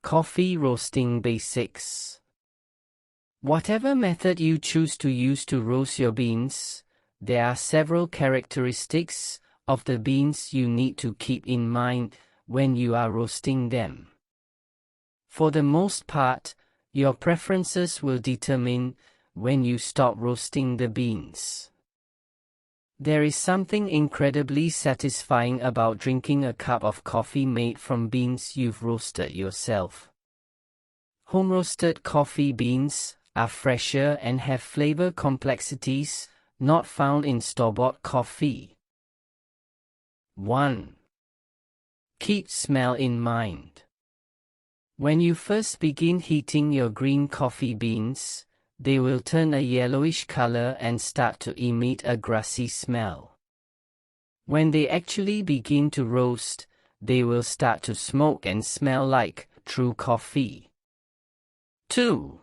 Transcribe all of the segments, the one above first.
Coffee roasting basics. Whatever method you choose to use to roast your beans, there are several characteristics of the beans you need to keep in mind when you are roasting them. For the most part, your preferences will determine when you stop roasting the beans. There is something incredibly satisfying about drinking a cup of coffee made from beans you've roasted yourself. Home-roasted coffee beans are fresher and have flavor complexities not found in store-bought coffee. 1. Keep smell in mind. When you first begin heating your green coffee beans, they will turn a yellowish color and start to emit a grassy smell. When they actually begin to roast, they will start to smoke and smell like true coffee. 2.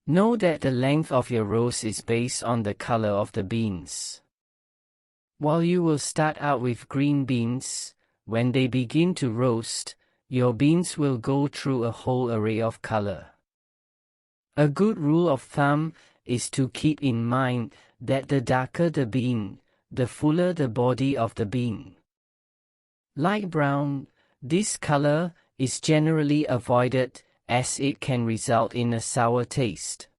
Know that the length of your roast is based on the color of the beans. While you will start out with green beans, when they begin to roast, your beans will go through a whole array of color. A good rule of thumb is to keep in mind that the darker the bean, the fuller the body of the bean. Light brown, this color is generally avoided as it can result in a sour taste.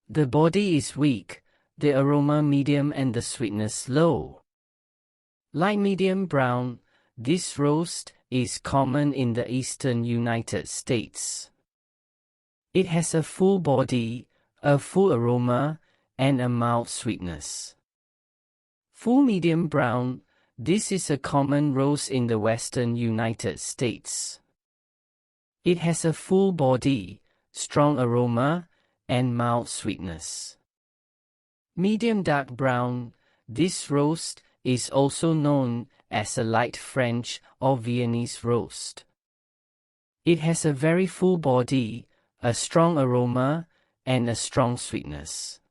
The body is weak, the aroma medium and the sweetness low. Light medium brown, this roast is common in the eastern United States. It has a full body, a full aroma, and a mild sweetness. Full medium brown, this is a common roast in the western United States. It has a full body, strong aroma, and mild sweetness. Medium dark brown, this roast is also known as a light French or Viennese roast. It has a very full body, a strong aroma, and a strong sweetness.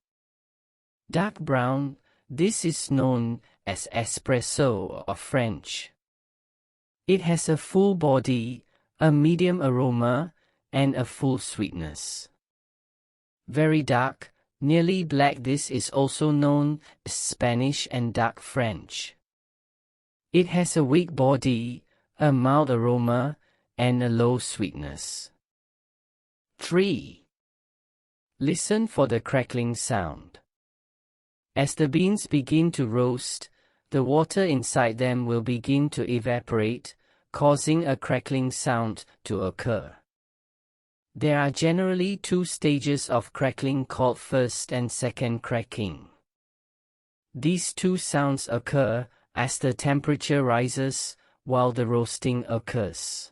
Dark brown, this is known as espresso or French. It has a full body, a medium aroma, and a full sweetness. Very dark, nearly black, this is also known as Spanish and dark French. It has a weak body, a mild aroma, and a low sweetness. 3. Listen for the crackling sound. As the beans begin to roast, the water inside them will begin to evaporate, causing a crackling sound to occur. There are generally two stages of crackling called first and second cracking. These two sounds occur as the temperature rises while the roasting occurs.